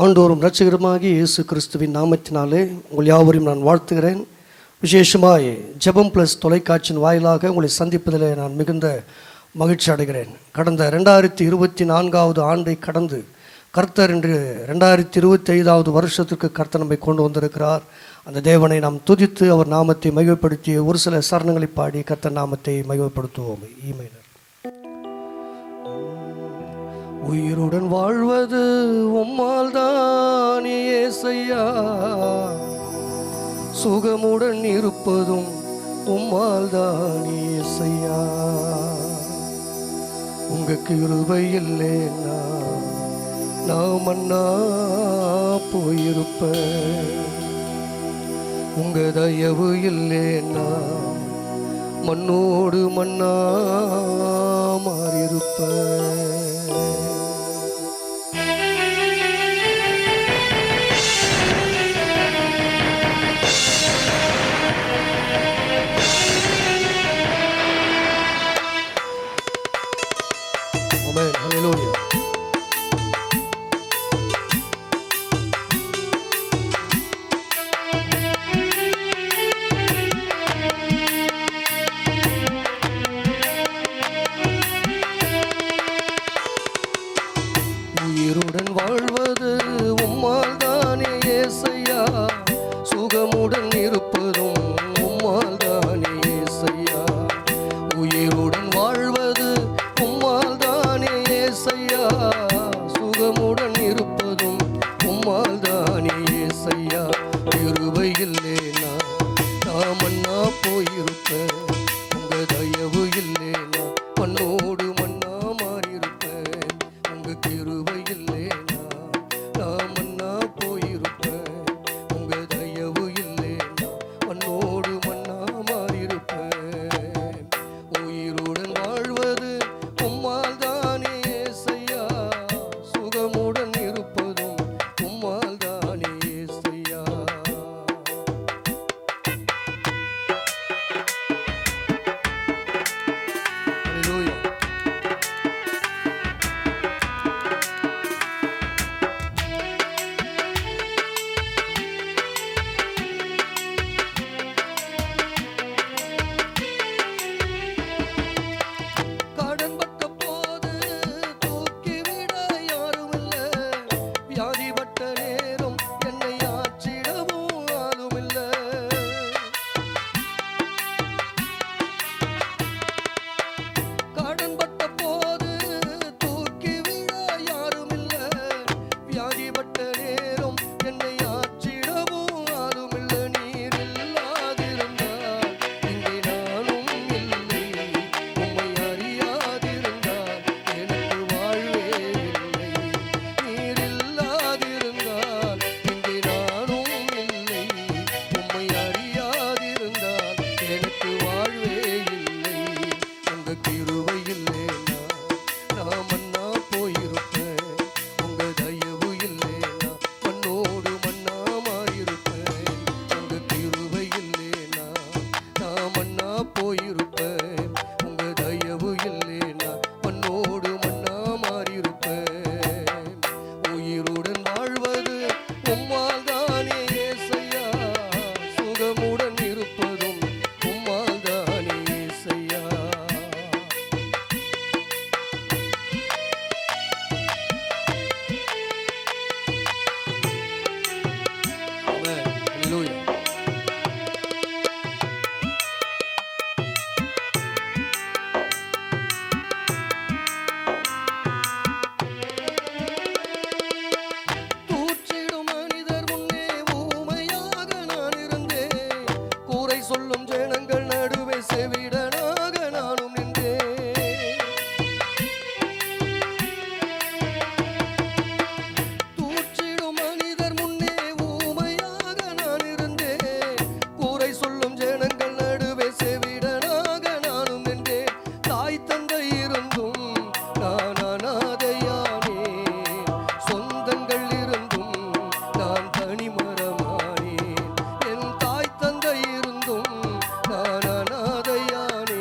ஆண்டவரும் இரட்சகருமாகிய இயேசு கிறிஸ்துவின் நாமத்தினாலே உங்கள் யாவரையும் நான் வாழ்த்துகிறேன். விசேஷமாய் ஜெபம் ப்ளஸ் தொலைக்காட்சியின் வாயிலாக உங்களை சந்திப்பதில் நான் மிகுந்த மகிழ்ச்சி அடைகிறேன். கடந்த 2024 ஆண்டை கடந்து கர்த்தர் இன்று 2025 வருஷத்துக்கு கர்த்தர் நம்மை கொண்டு வந்திருக்கிறார். அந்த தேவனை நாம் துதித்து அவர் நாமத்தை மகிமைப்படுத்தி ஒரு சில சரணங்களை பாடி கர்த்தர் நாமத்தை மகிமைப்படுத்துவோம். ஈமைனர். உயிருடன் வாழ்வது உம்மால் தான் ஏசையா, சுகமுடன் இருப்பதும் உம்மால் தான் ஏசையா. உங்க கிருபை இல்லைன்னா நான் மண்ணா போயிருப்பேன். உங்க தயவு இல்லைன்னா மண்ணோடு மண்ணா மாறியிருப்பேன். Amen. Hallelujah. உயிருடன் வாழ்வது உம்மால் தானே ஏசையா, சுகமுடன் இருப்பதும் உம்மால் தானே ஏசையா. உயிருடன் வாழ்வது உம்மால் தானே ஏசையா, சுகமுடன் இருப்பதும் உம்மால் தானே ஏசையா. கிருபை இல்லைனா நான் மண்ணா போயிருப்பேன். உங்க தயவு இல்லைனா மண்ணோடு மண்ணா மாறியிருப்பேன். உங்க கிருபை இல்லைனா நான் மண்ணா போயிருப்பேன். உங்க தயவு இல்லைனா மண்ணோடு மண்ணா மாறியிருப்பேன். உயிருடன் வாழ்வது உம்மால் தானே ஏசையா, சுகமுடன் இருப்பதும் உம்மால் தானே ஏசையா. Hallelujah. கடன் பட்ட போது தூக்கிவிட யாருமில்ல, வியாதிப்பட்ட நேரம் என்னை ஆற்றிடவும் ஆளுமில்ல. கடன் பட்ட போது தூக்கிவிட யாருமில்ல, வியாதிப்பட்ட நேரம் என்னை ஆற்றிடவும் ஆளுமில்ல. நீர் இல்லாதிருந்தால் இங்கே நானும் இல்லை, உம்மை அறியாதிருந்தால் எனக்கு வாழ்வே இல்லை. நீர் இல்லாதிருந்தால் இங்கே நானும் இல்லை, உம்மை அறியாதிருந்தால் எனக்கு வாழ்வே இல்லை. உங்க கிருபை இல்லைனா நான் மண்ணா போயிருப்பேன். உங்க தயவு இல்லைனா மண்ணோடு மண்ணா மாறியிருப்பேன். உங்க கிருபை இல்லைனா நான் மண்ணா போயிருப்பேன். உங்க தயவு இல்லைனா மண்ணோடு மண்ணா மாறியிருப்பேன். உயிருடன் வாழ்வது உம்மால் தானே ஏசையா, சுகமுடன் இருப்பதும் உம்மால் தானே ஏசையா. Amen. Hallelujah. தூற்றிடும் மனிதர் முன்னே ஊமையாக நான் இருந்தேன். கூரை சொல்லும் ஜனங்கள் நடுவே செவிடனாக நானும் நின்றேன். தூற்றிடும் மனிதர் முன்னே ஊமையாக நான் இருந்தேன். கூரை சொல்லும் ஜனங்கள் நடுவே செவிடனாக நானும் நின்றேன். தாய் தந்தை இருந்தும் நான் அனாதையானேன். சொந்தங்கள் இருந்தும் நான் தனிமரமானேன். என் தாய் தந்தை இருந்தும் நான் அனாதையானேன்.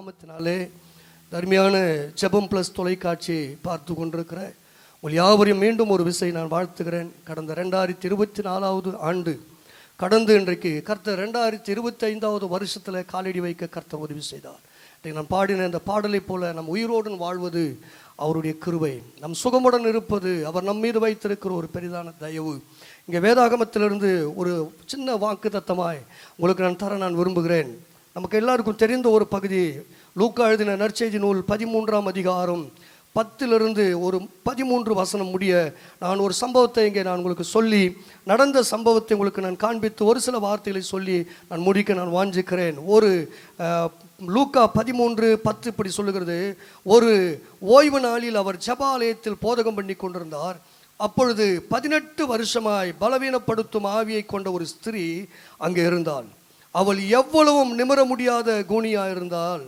நாமத்தினாலே தர்மியான ஜெபம் ப்ளஸ் தொலைக்காட்சி பார்த்து கொண்டிருக்கிற உங்கள் யாவரையும் மீண்டும் ஒரு விசை நான் வாழ்த்துகிறேன். கடந்த 2024 ஆண்டு கடந்து இன்றைக்கு கர்த்தர் 2025 வருஷத்தில் காலடி வைக்க கர்த்தர் உதவி செய்தார். இன்றைக்கு நான் பாடின இந்த பாடலை போல நம் உயிரோடு வாழ்வது அவருடைய கிருபை, நம் சுகமுடன் இருப்பது அவர் நம் மீது வைத்திருக்கிற ஒரு பெரிதான தயவு. இங்கே வேதாகமத்திலிருந்து ஒரு சின்ன வாக்கு தத்தமாய் உங்களுக்கு நான் விரும்புகிறேன். நமக்கு எல்லாருக்கும் தெரிந்த ஒரு பகுதி, லூக்கா எழுதின நற்செய்தி நூல் 13ஆம் அதிகாரம் 10 ஒரு 13 வசனம் முடிய நான் ஒரு சம்பவத்தை இங்கே நான் உங்களுக்கு சொல்லி, நடந்த சம்பவத்தை உங்களுக்கு நான் காண்பித்து ஒரு சில வார்த்தைகளை சொல்லி நான் முடிக்க நான் வாஞ்சிக்கிறேன். ஒரு லூக்கா 13:10 இப்படி சொல்லுகிறது, ஒரு ஓய்வு நாளில் அவர் ஜெபாலயத்தில் போதகம் பண்ணி கொண்டிருந்தார். அப்பொழுது 18 வருஷமாய் பலவீனப்படுத்தும் ஆவியை கொண்ட ஒரு ஸ்திரீ அங்கே இருந்தாள். அவள் எவ்வளவும் நிமிர முடியாத கூனியாக இருந்தாள்.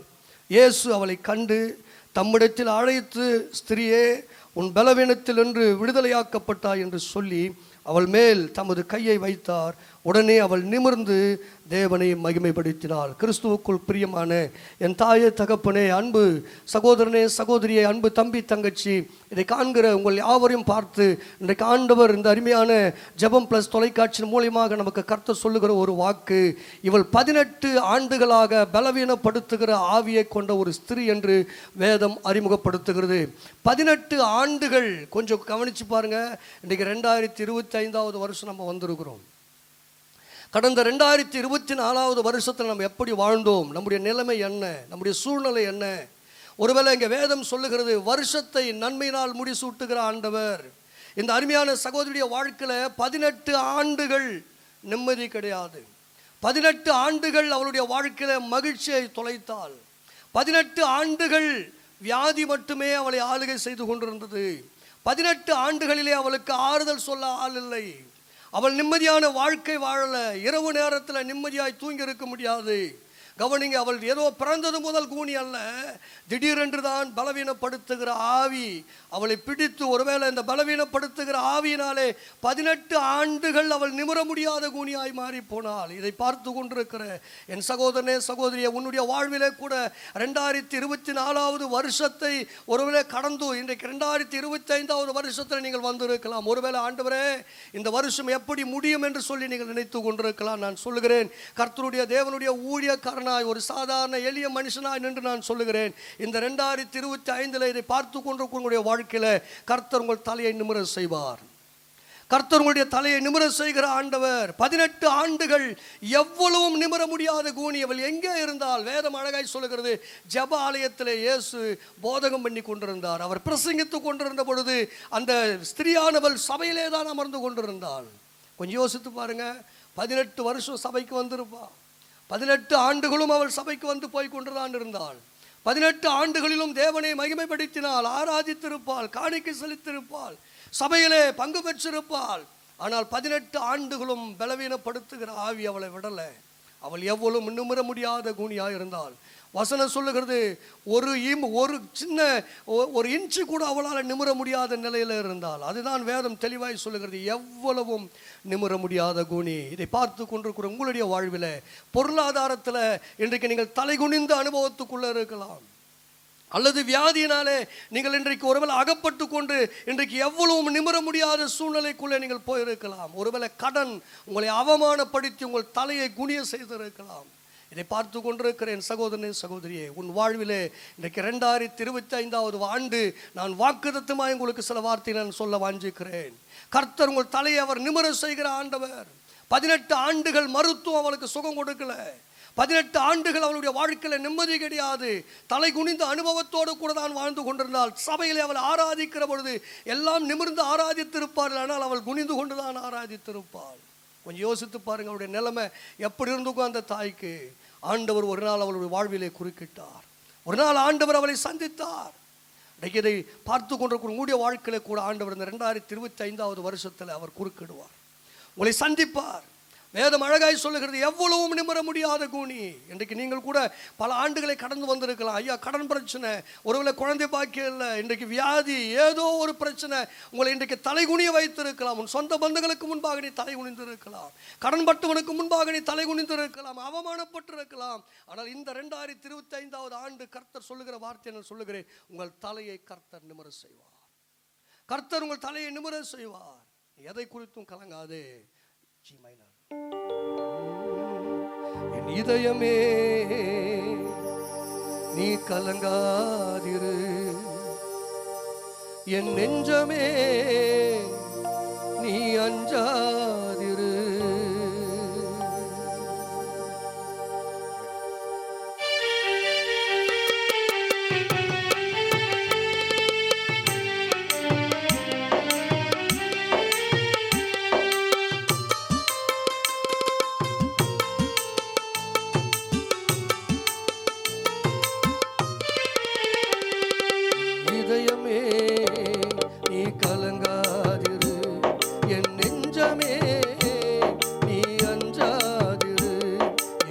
இயேசு அவளை கண்டு தம்மிடத்தில் அழைத்து, ஸ்திரியே, உன் பலவீனத்தில் என்று விடுதலையாக்கப்பட்டாய் என்று சொல்லி அவள் மேல் தமது கையை வைத்தார். உடனே அவள் நிமிர்ந்து தேவனை மகிமைப்படுத்தினாள். கிறிஸ்துவுக்குள் பிரியமான என் தாயே, தகப்பனே, அன்பு சகோதரனே, சகோதரியே, அன்பு தம்பி, தங்கச்சி, இதை காண்கிற உங்கள் யாவரையும் பார்த்து இன்றைக்கு ஆண்டவர் இந்த அருமையான ஜெபம் ப்ளஸ் தொலைக்காட்சியின் மூலியமாக நமக்கு கர்த்தர் சொல்லுகிற ஒரு வாக்கு, இவள் 18 ஆண்டுகளாக பலவீனப்படுத்துகிற ஆவியை கொண்ட ஒரு ஸ்திரீ என்று வேதம் அறிமுகப்படுத்துகிறது. 18 ஆண்டுகள். கொஞ்சம் கவனிச்சு பாருங்க. இன்றைக்கு 2025 வருஷம் நம்ம வந்திருக்கிறோம். கடந்த 2024 வருஷத்தில் நம்ம எப்படி வாழ்ந்தோம், நம்முடைய நிலைமை என்ன, நம்முடைய சூழ்நிலை என்ன? ஒருவேளை இங்கே வேதம் சொல்லுகிறது, வருஷத்தை நன்மையினால் முடிசூட்டுகிற ஆண்டவர். இந்த அருமையான சகோதரியுடைய வாழ்க்கையில் 18 ஆண்டுகள் நிம்மதி கிடையாது. 18 ஆண்டுகள் அவளுடைய வாழ்க்கையில் மகிழ்ச்சியை தொலைத்தாள். 18 ஆண்டுகள் வியாதி மட்டுமே அவளை ஆளுகை செய்து கொண்டிருந்தது. 18 ஆண்டுகளிலே அவளுக்கு ஆறுதல் சொல்ல ஆள் இல்லை. அவள் நிம்மதியான வாழ்க்கை வாழல. இரவு நேரத்தில் நிம்மதியாய் தூங்கி இருக்க முடியாது. கவனிங்க, அவள் ஏதோ பிறந்தது முதல் கூனி அல்ல, திடீரென்று தான் பலவீனப்படுத்துகிற ஆவி அவளை பிடித்து, ஒருவேளை இந்த பலவீனப்படுத்துகிற ஆவியினாலே 18 ஆண்டுகள் அவள் நிமிர முடியாத கூனியாய் மாறி போனாள். இதை பார்த்து கொண்டிருக்கிற என் சகோதரனே, சகோதரியே, உன்னுடைய வாழ்விலே கூட 2024 வருஷத்தை ஒருவேளை கடந்து இன்றைக்கு 2025 வருஷத்தில் நீங்கள் வந்திருக்கலாம். ஒருவேளை ஆண்டவரே, இந்த வருஷம் எப்படி முடியும் என்று சொல்லி நீங்கள் நினைத்து கொண்டிருக்கலாம். நான் சொல்லுகிறேன், கர்த்தருடைய தேவனுடைய ஊழியக்காரன் ஒரு சாதாரண எளிய மனுஷனாய் நின்று நான் சொல்லுகிறேன், இந்த 2025 இதை பார்த்து கொண்டிருக்கிற வாழ்க்கையில கர்த்தர் உங்கள் தலையை நிமிர செய்வார். கர்த்தர் உங்களுடைய தலையை நிமிர செய்கிற ஆண்டவர். 18 ஆண்டுகள் எவ்வளவும் நிமிர முடியாத கூனி அவள் எங்கே இருந்தால்? வேதம் அழகாய் சொல்லுகிறது, ஜெப ஆலயத்தில் இயேசு போதகம் பண்ணி கொண்டிருந்தார். அவர் பிரசங்கித்துக் கொண்டிருந்த பொழுது அந்த ஸ்திரியானவள் சபையிலே தான் அமர்ந்து கொண்டிருந்தாள். கொஞ்சம் யோசித்து பாருங்க. 18 வருஷம் சபைக்கு வந்திருப்பா. 18 ஆண்டுகளும் அவள் சபைக்கு வந்து போய் கொண்டுதான் இருந்தாள். 18 ஆண்டுகளிலும் தேவனை மகிமைப்படுத்தினாள், ஆராதித்திருப்பாள், காணிக்கை செலுத்திருப்பாள், சபையிலே பங்கு பெற்றிருப்பாள். ஆனால் 18 ஆண்டுகளும் பலவீனப்படுத்துகிற ஆவி அவளை விடலை. அவள் எவ்வளவு நிமிர முடியாத கூனியாக இருந்தாள். வசனம் சொல்லுகிறது, ஒரு சின்ன ஒரு இன்ச்சு கூட அவளால் நிமிர முடியாத நிலையில் இருந்தாள். அதுதான் வேதம் தெளிவாய் சொல்லுகிறது, எவ்வளவும் நிமிர முடியாத கூனி. இதை பார்த்து கொண்டிருக்கிற உங்களுடைய வாழ்வில், பொருளாதாரத்தில் இன்றைக்கு நீங்கள் தலைகுனிந்த அனுபவத்துக்குள்ளே இருக்கலாம். அல்லது வியாதியினாலே நீங்கள் இன்றைக்கு ஒருவேளை அகப்பட்டு கொண்டு இன்றைக்கு எவ்வளவும் நிமிர முடியாத சூழ்நிலைக்குள்ளே நீங்கள் போயிருக்கலாம். ஒருவேளை கடன் உங்களை அவமானப்படுத்தி உங்கள் தலையை குனிய செய்திருக்கலாம். இதை பார்த்து கொண்டிருக்கிற என் சகோதரனே, சகோதரியே, உன் வாழ்விலே இன்றைக்கு 2025 ஆண்டு நான் வாக்குத்தத்தமாய் உங்களுக்கு சில வார்த்தையை நான் சொல்ல வாஞ்சிக்கிறேன். கர்த்தர் உங்கள் தலையை அவர் நிமிர செய்கிற ஆண்டவர். 18 ஆண்டுகள் மருத்துவம் அவளுக்கு சுகம் கொடுக்கல. 18 ஆண்டுகள் அவளுடைய வாழ்க்கையில் நிம்மதி கிடையாது. தலை குனிந்த அனுபவத்தோடு கூட தான் வாழ்ந்து கொண்டிருந்தாள். சபையிலே அவள் ஆராதிக்கிற பொழுது எல்லாம் நிமிர்ந்து ஆராதித்திருப்பார்கள், ஆனால் அவள் குனிந்து கொண்டு தான் ஆராதித்திருப்பாள். கொஞ்சம் யோசித்து பாருங்க, அவருடைய நிலைமை எப்படி இருந்துக்கும். அந்த தாய்க்கு ஆண்டவர் ஒரு நாள் அவளுடைய வாழ்விலே குறுக்கிட்டார். ஒரு நாள் ஆண்டவர் அவளை சந்தித்தார். இன்றைக்கு இதை பார்த்து கொண்டிருக்கிற உங்களுடைய வாழ்க்கையில கூட ஆண்டவர் இந்த 2025 வருஷத்தில் அவர் குறுக்கிடுவார், உங்களை சந்திப்பார். வேதம் அழகாய் சொல்லுகிறது, எவ்வளவும் நிமிர முடியாத கூனி. இன்றைக்கு நீங்கள் கூட பல ஆண்டுகளை கடந்து வந்திருக்கலாம். ஐயா, கடன் பிரச்சனை, ஒருவேளை குழந்தை பாக்கியம் இல்லை, இன்றைக்கு வியாதி, ஏதோ ஒரு பிரச்சனை உங்களை இன்றைக்கு தலைகுனிய வைத்திருக்கலாம். உன் சொந்த பந்தங்களுக்கு முன்பாக நீ தலை குனிந்து இருக்கலாம், கடன் பட்டவனுக்கு முன்பாக நீ தலை குனிந்து இருக்கலாம், அவமானப்பட்டு இருக்கலாம். ஆனால் இந்த 2025 ஆண்டு கர்த்தர் சொல்லுகிற வார்த்தை நான் சொல்லுகிறேன், உங்கள் தலையை கர்த்தர் நிமிர செய்வார். கர்த்தர் உங்கள் தலையை நிமிர செய்வார். எதை குறித்தும் கலங்காதே. G minor. என் இதயமே நீ கலங்காதிரு, என் நெஞ்சமே நீ அஞ்சாதிரு. இதயமே நீ கலங்காதிரு, என் நெஞ்சமே நீ அஞ்சாதிரு.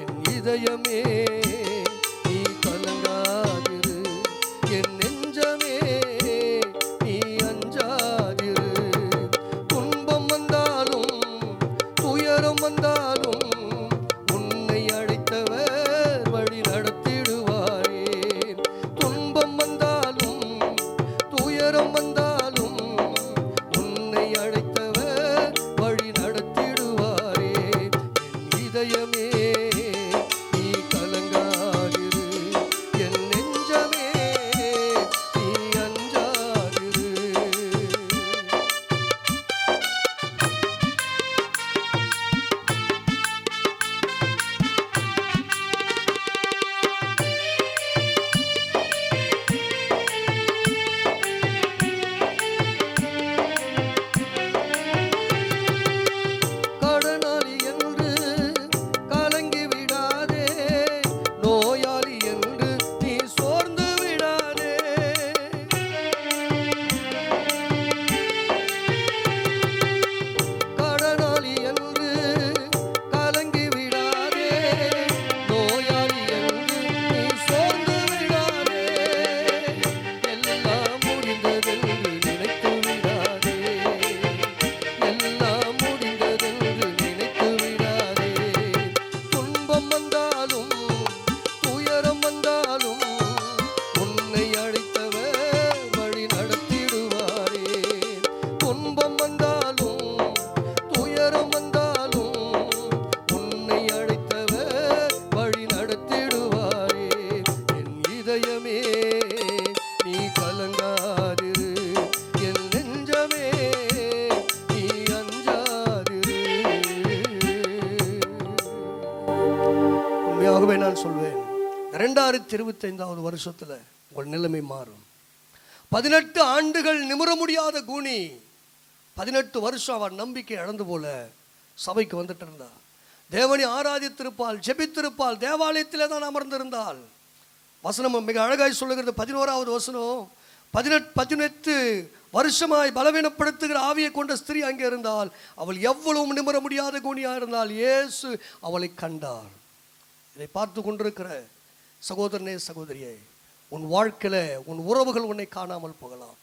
என் இதயமே நீ கலங்காதிரு, என் நெஞ்சமே நீ அஞ்சாதிரு. துன்பம் வந்தாலும் துயரம் வந்தாலும் உன்னை அழைத்தவர் வழி நடத்திடுவாரே. துன்பம் வந்தாலும் துயரம் வந்தாலும் உன்னை அழைத்தவர் வழி நடத்திடுவாரே. என் இதயமே நீ கலங்காதிரு, என் நெஞ்சமே நீ அஞ்சாதிரு. கடனாளி என்று கலங்கி விடாதே, நோயாளி என்று நீ சோர்ந்து விடாதே. கடனாளி என்று கலங்கி விடாதே, நோயாளி என்று நீ சோர்ந்து விடாதே. எல்லாம் முடிந்ததென்று நினைத்து விடாதே, எல்லாம் முடிந்ததென்று நினைத்து விடாதே. துன்பம் வந்தாலும் துயரம் வந்தாலும் உன்னை அழைத்தவர் வழி நடத்திடுவாரே. துன்பம் வந்தாலும் துயரம் வந்தாலும் உன்னை அழைத்தவர் வழி நடத்திடுவாரே. என் இதயமே நீ கலங்காதிரு, என் நெஞ்சமே நீ அஞ்சாதிரு. உண்மையாகவே நான் சொல்வேன், 2025 வருஷத்துல உங்கள் நிலைமை மாறும். 18 ஆண்டுகள் நிமிர முடியாத கூனி, 18 வருஷம் அவன் நம்பிக்கை இழந்து போல சபைக்கு வந்துட்டு இருந்தா, தேவனை ஆராதித்திருப்பாள், ஜெபித்திருப்பாள், தேவாலயத்திலே தான் அமர்ந்திருந்தாள். வசனம் மிக அழகாய் சொல்லுகிறது, 11வது வசனம், 18 வருஷமாய் பலவீனப்படுத்துகிற ஆவியை கொண்ட ஸ்திரீ அங்கே இருந்தால், அவள் எவ்வளவும் நிமிர முடியாத கூனியா இருந்தால் இயேசு அவளை கண்டார். இதை பார்த்து கொண்டிருக்கிற சகோதரனே, சகோதரியே, உன் வாழ்க்கையில உன் உறவுகள் உன்னை காணாமல் போகலாம்,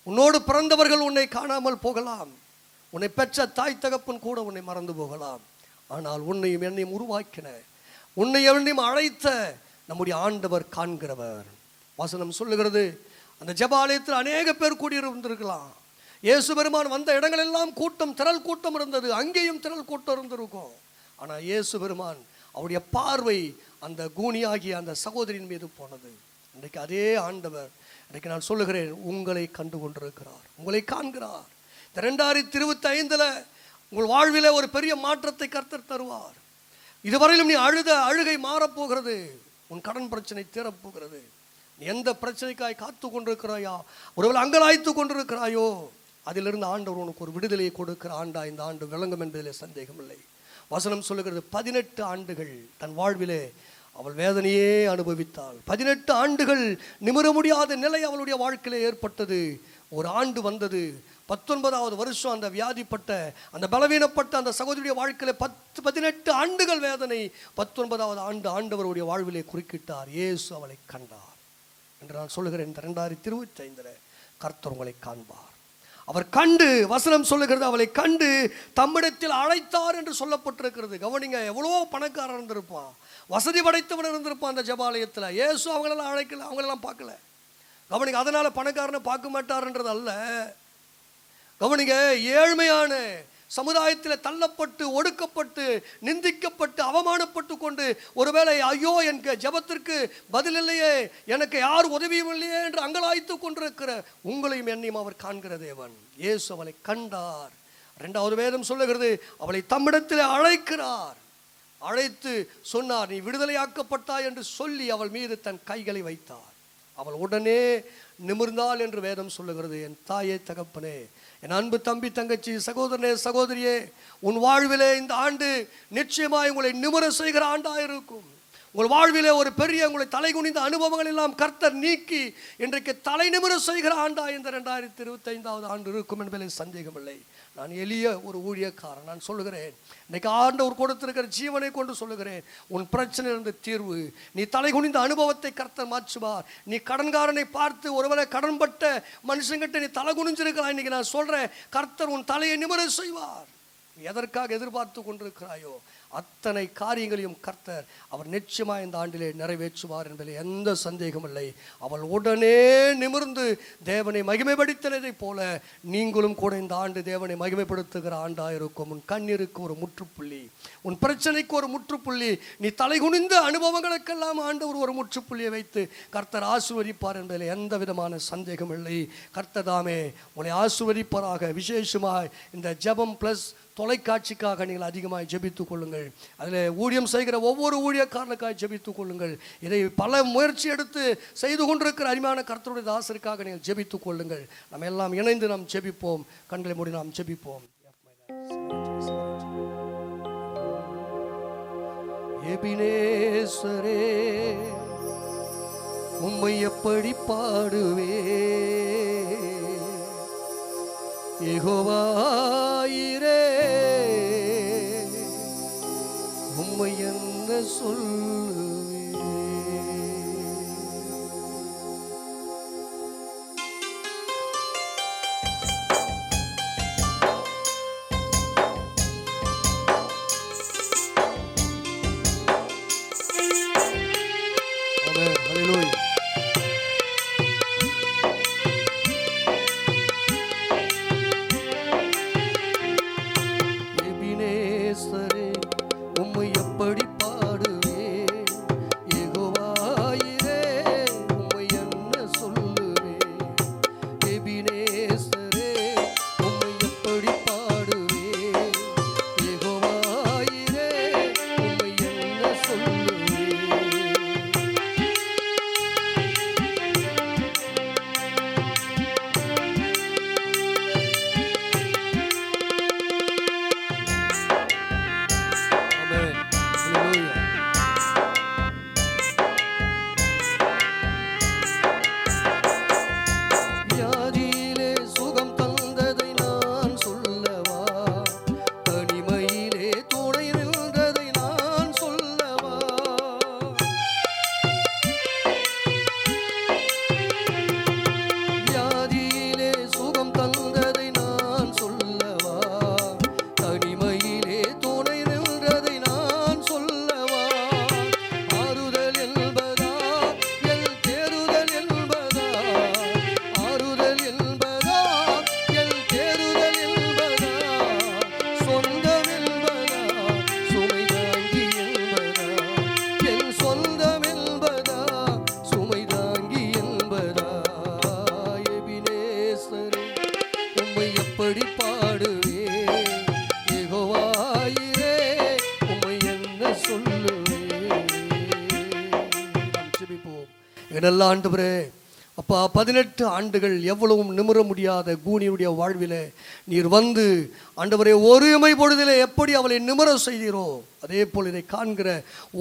உன்னோடு பிறந்தவர்கள் உன்னை காணாமல் போகலாம், உன்னை பெற்ற தாய் தகப்பன் கூட உன்னை மறந்து போகலாம். ஆனால் உன்னையும் என்னையும் உருவாக்கின, உன்னை என்னையும் அழைத்த நம்முடைய ஆண்டவர் காண்கிறவர். வசனம் சொல்லுகிறது, அந்த ஜெபாலயத்தில் அநேக பேர் கூடியிருந்திருக்கலாம். இயேசு பெருமான் வந்த இடங்களெல்லாம் கூட்டம், திரள் கூட்டம் இருந்தது, அங்கேயும் திரள் கூட்டம் இருந்திருக்கும். ஆனால் இயேசு பெருமான் அவருடைய பார்வை அந்த கூனியாகிய அந்த சகோதரியின் மீது போனது. இன்றைக்கு அதே ஆண்டவர், இன்றைக்கு நான் சொல்லுகிறேன், உங்களை கண்டு கொண்டிருக்கிறார், உங்களை காண்கிறார். 2025 உங்கள் வாழ்விலே ஒரு பெரிய மாற்றத்தை கர்த்தர் தருவார். இதுவரையிலும் நீ அழுத அழுகை மாறப்போகிறது, உன் கடன் பிரச்சனை தீரப்போகிறது. நீ எந்த பிரச்சனைக்காய் காத்து கொண்டிருக்கிறாயா, ஒருவேளை அங்கலாய்த்து கொண்டிருக்கிறாயோ, அதிலிருந்து ஆண்டவர் உனக்கு ஒரு விடுதலையை கொடுக்கிற ஆண்டா இந்த ஆண்டு விளங்கும் என்பதிலே சந்தேகமில்லை. வசனம் சொல்லுகிறது, 18 ஆண்டுகள் தன் வாழ்விலே அவள் வேதனையே அனுபவித்தாள். 18 ஆண்டுகள் நிமிர முடியாத நிலை அவளுடைய வாழ்க்கையிலே ஏற்பட்டது. ஒரு ஆண்டு வந்தது, 19வது வருஷம் அந்த வியாதிப்பட்ட, அந்த பலவீனப்பட்ட அந்த சகோதரியுடைய வாழ்க்கையில் 18 ஆண்டுகள் வேதனை. 19வது ஆண்டு ஆண்டவருடைய வாழ்விலே குறுக்கிட்டார். இயேசு அவளை கண்டார் என்று நான் சொல்லுகிறேன். இந்த 2025 கர்த்தர் உங்களை காண்பார். அவர் கண்டு, வசனம் சொல்லுகிறது, அவளை கண்டு தம்மிடத்தில் அழைத்தார் என்று சொல்லப்பட்டிருக்கிறது. கவனிங்க, எவ்வளோ பணக்காரன் இருந்திருப்பான், வசதி படைத்தவன் இருந்திருப்பான் அந்த ஜெபாலயத்தில். இயேசு அவங்களெல்லாம் அழைக்கல, அவங்களெல்லாம் பார்க்கல. கவனிங்க, அதனால பணக்காரனை பார்க்க மாட்டார்ன்றது அல்ல. கவனிங்க, ஏழ்மையான சமுதாயத்தில் தள்ளப்பட்டு, ஒடுக்கப்பட்டு, நிந்திக்கப்பட்டு, அவமானப்பட்டு கொண்டு, ஒருவேளை ஐயோ என் ஜெபத்திற்கு பதில் இல்லையே, எனக்கு யார் உதவியும் இல்லையே என்று அங்கலாய்த்து கொண்டிருக்கிற உங்களையும் என்னையும் அவர் காண்கிற தேவன். இயேசு அவளை கண்டார். 2வது வேதம் சொல்லுகிறது, அவளை தம்மிடத்தில் அழைக்கிறார். அழைத்து சொன்னார், நீ விடுதலையாக்கப்பட்டாய் என்று சொல்லி அவள் மீது தன் கைகளை வைத்தார். அவள் உடனே நிமிர்ந்தாள் என்று வேதம் சொல்லுகிறது. என் தாயே, தகப்பனே, என் அன்பு தம்பி, தங்கச்சி, சகோதரனே, சகோதரியே, உன் வாழ்விலே இந்த ஆண்டு நிச்சயமாய் உங்களை நிமிர செய்கிற ஆண்டாக இருக்கும். உங்கள் வாழ்விலே ஒரு பெரிய உங்களை தலை குனிந்த அனுபவங்கள் எல்லாம் கர்த்தர் நீக்கி இன்றைக்கு தலை நிமிர செய்கிற ஆண்டா இந்த 2025வது ஆண்டு இருக்கும் என்பதில் சந்தேகமில்லை. நான் எளிய ஒரு ஊழியக்காரன். நான் சொல்லுகிறேன், இன்றைக்கு ஆண்டவர் கொடுத்திருக்கிற ஜீவனை கொண்டு சொல்லுகிறேன், உன் பிரச்சனையிலிருந்து தீர்வு. நீ தலை குனிந்த அனுபவத்தை கர்த்தர் மாற்றுவார். நீ கடன்காரனை பார்த்து ஒருவேளை கடன்பட்ட மனுஷங்கிட்ட நீ தலை குனிஞ்சிருக்கலாம். இன்னைக்கு நான் சொல்றேன், கர்த்தர் உன் தலையை நிமிர செய்வார். எதற்காக எதிர்பார்த்து கொண்டிருக்கிறாயோ அத்தனை காரியங்களையும் கர்த்தர் அவர் நிச்சயமாக இந்த ஆண்டிலே நிறைவேற்றுவார் என்பதில் எந்த சந்தேகமும் இல்லை. அவள் உடனே நிமிர்ந்து தேவனை மகிமைப்படுத்தினதை போல நீங்களும் கூட இந்த ஆண்டு தேவனை மகிமைப்படுத்துகிற ஆண்டாக இருக்கும். உன் கண்ணீருக்கு ஒரு முற்றுப்புள்ளி, உன் பிரச்சனைக்கு ஒரு முற்றுப்புள்ளி, நீ தலை குனிந்த அனுபவங்களுக்கெல்லாம் ஆண்டவர் ஒரு முற்றுப்புள்ளியை வைத்து கர்த்தர் ஆசீர்வதிப்பார் என்பதில் எந்த விதமான சந்தேகம் இல்லை. கர்த்தர் தாமே உன்னை ஆசீர்வதிப்பாராக. விசேஷமாக இந்த ஜெபம் பிளஸ் தொலைக்காட்சிக்காக நீங்கள் அதிகமாக ஜெபித்துக் கொள்ளுங்கள். அதில் ஊழியம் செய்கிற ஒவ்வொரு ஊழியக்காரனுக்காக ஜெபித்துக் கொள்ளுங்கள். இதை பல முயற்சி எடுத்து செய்து கொண்டிருக்கிற அருமையான கர்த்தருடைய தாசருக்காக நீங்கள் ஜெபித்துக் கொள்ளுங்கள். நம்ம எல்லாம் இணைந்து நாம் ஜெபிப்போம். கண்களை மூடி நாம் ஜெபிப்போம். எபினேசரே, உம்மை எப்படி பாடுவே, யெகோவாயிரே உம்மை என்ன சொல்லுவே. ஆமென், ஹல்லேலூயா. உம்மை எப்படி பாடுவேன், யெகோவாயிரே உம்மை என்ன சொல்லுவேன். எபினேசரே, உம்மை எப்படி பாடுவேன், யெகோவாயிரே உம்மை என்ன சொல்லுவேன். வியாதியிலே சுகம் தந்ததை நான் சொல்லவா, தனிமையிலே துணை நின்றதை நான் சொல்லவா. வியாதியிலே சுகம் தந்ததை நான் சொல்லவா, தனிமையிலே துணை நின்றதை நான் சொல்லவா. ஆறுதல் என்பதா என் தேறுதல் என்பதா, ஆறுதல் என்பதா என் தேறுதல் என்பதா, சொந்தம் என்பதா சுமை தாங்கி என்பதா, என் சொந்தம் என்பதா சுமை தாங்கி என்பதா. எபினேசரே, உம்மை எப்படி பாடுவேன், யெகோவாயிரே உம்மை என்ன சொல்லுவேன். நாம் ஜெபிப்போம். எங்கள் ஆண்டவரே, அப்பா 18 ஆண்டுகள் எவ்வளவும் நிமிர முடியாத கூனியுடைய வாழ்விலே நீர் வந்து ஆண்டவரே ஒருமை பொழுதிலே எப்படி அவளை நிமிர செய்தீரோ அதே போல் இதை காண்கிற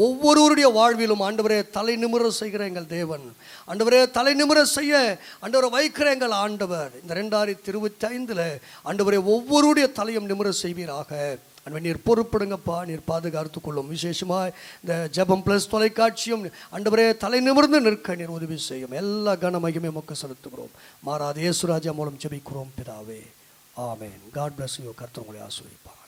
ஒவ்வொருவருடைய வாழ்விலும் ஆண்டவரே தலை நிமிர செய்கிற எங்கள் தேவன், ஆண்டவரே தலை நிமிர செய்ய ஆண்டவரை வைக்கிற எங்கள் ஆண்டவர் இந்த 2025 ஆண்டவரே ஒவ்வொருடைய தலையும் நிமிர செய்வீராக. நீர் பொறுப்படுங்கப்பா, நீர் பாதுகாத்து கொள்ளும். விசேஷமாக இந்த ஜெபம் ப்ளஸ் தொலைக்காட்சியும் ஆண்டவரே தலை நிமிர்ந்து நிற்க நீர் உதவி செய்யும். எல்லா கனமையுமே உமக்கு செலுத்துகிறோம். மாறாத இயேசுராஜா மூலம் ஜெபிக்கிறோம் பிதாவே, ஆமென். God bless you. கர்த்தர் உங்களை ஆசீர்வதிப்பார்.